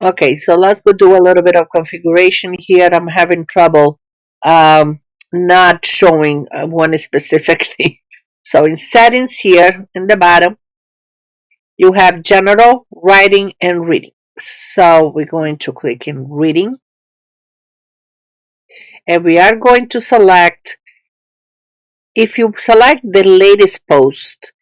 Okay, so let's go do a little bit of configuration here. I'm having trouble um, not showing one specific thing. So in settings here in the bottom, you have general, writing, and reading. So we're going to click in reading, and we are going to select, if you select the latest post,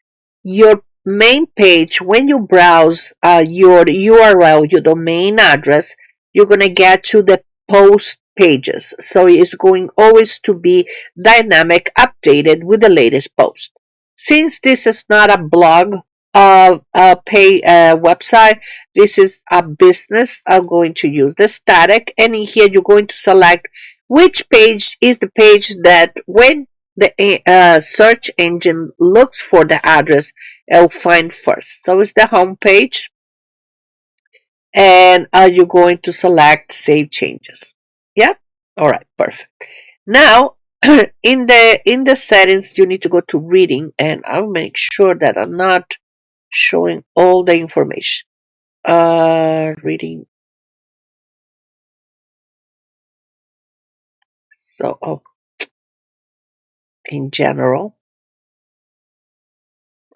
your main page, when you browse your URL, your domain address, you're going to get to the post pages. So it's going always to be dynamic, updated with the latest post. Since this is not a blog pay website, this is a business. I'm going to use the static, and in here you're going to select which page is the page that when the search engine looks for the address, it'll find first. So it's the home page, and you're going to select Save Changes. Yeah. All right. Perfect. Now, in the settings, you need to go to Reading, and I'll make sure that I'm not showing all the information. Reading. So, in general.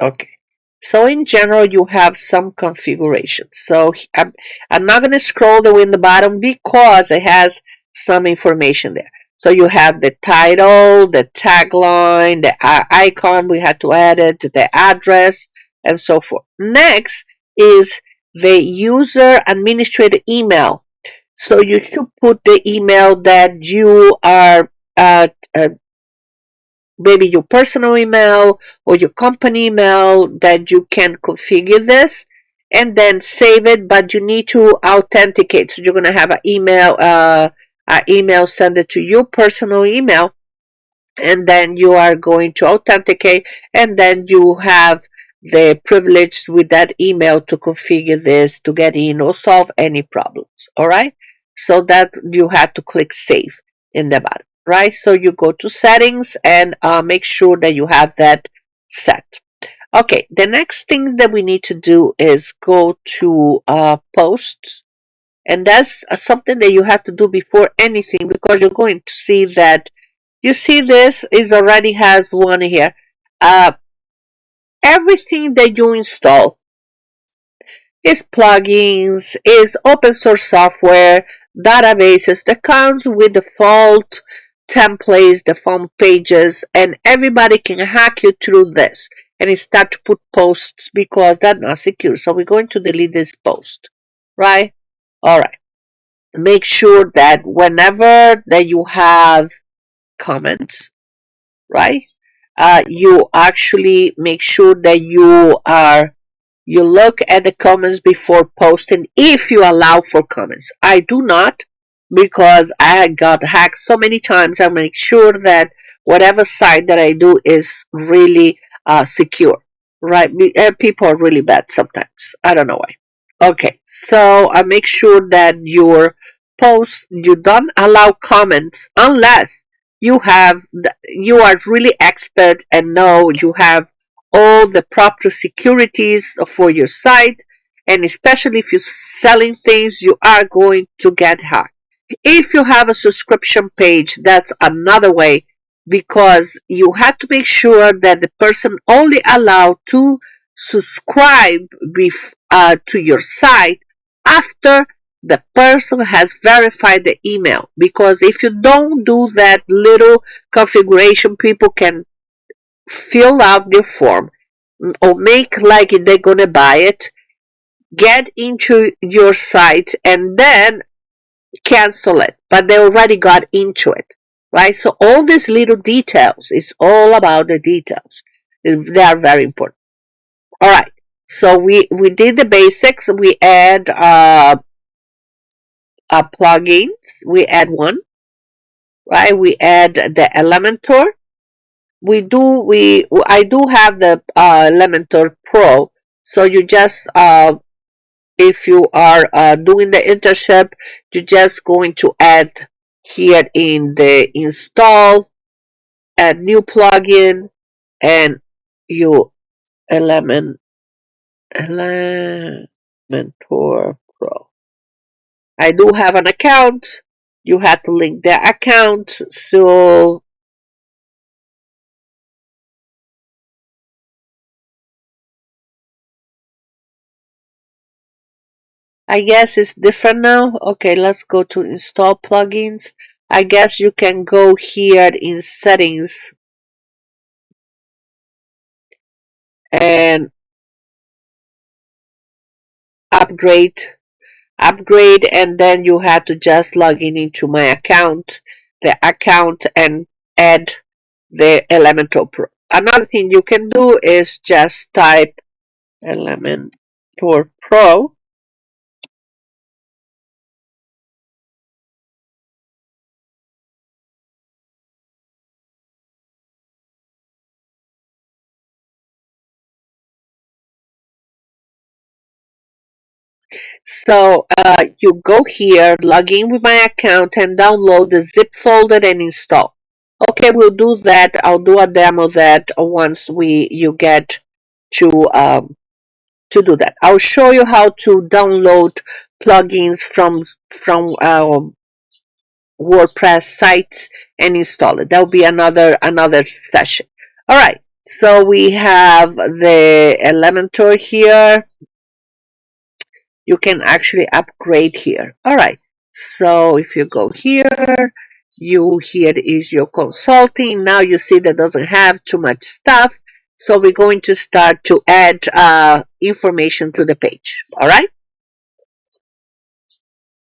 Okay. So in general, you have some configurations. So I'm not going to scroll the way in the bottom because it has some information there. So you have the title, the tagline, the icon, we had to add it, the address, and so forth. Next is the user administrator email. So you should put the email that you are maybe your personal email or your company email that you can configure this and then save it, but you need to authenticate. So you're going to have an email send it to your personal email, and then you are going to authenticate, and then you have the privilege with that email to configure this to get in or solve any problems. All right. So that you have to click save in the bottom, right? So you go to settings and make sure that you have that set. Okay. The next thing that we need to do is go to posts, and that's something that you have to do before anything, because you're going to see that you see this is already has one here. Uh, Everything that you install is plugins, is open source software, databases that comes with default templates, default pages, and everybody can hack you through this and start to put posts because that's not secure. So we're going to delete this post, right? All right. Make sure that whenever that you have comments, right? You actually make sure that you look at the comments before posting if you allow for comments. I do not, because I got hacked so many times. I make sure that whatever site that I do is really secure, right? People are really bad sometimes. I don't know why. Okay, so I make sure that your post, you don't allow comments unless you are really expert and know you have all the proper securities for your site, and especially if you're selling things, you are going to get hacked. If you have a subscription page, that's another way, because you have to make sure that the person only allowed to subscribe to your site after the person has verified the email. Because if you don't do that little configuration, people can fill out their form or make like they're going to buy it, get into your site, and then cancel it, but they already got into it, right? So all these little details is all about the details. They are very important. All right. So we did the basics. We add plugins. We add one, right? We add the Elementor. I do have the Elementor Pro. So you just if you are doing the internship, you're just going to add here in the install, add new plugin, and you Elementor Pro. I do have an account. You have to link the account. So I guess it's different now. Okay, let's go to install plugins. I guess you can go here in settings and upgrade, and then you have to just log in into my account, and add the Elementor Pro. Another thing you can do is just type Elementor Pro. So you go here, log in with my account, and download the zip folder and install. Okay, we'll do that. I'll do a demo that once you get to do that. I'll show you how to download plugins from WordPress sites and install it. That'll be another session. All right. So we have the Elementor here. You can actually upgrade here. All right. So if you go here, here is your consulting. Now you see that doesn't have too much stuff. So we're going to start to add information to the page. All right.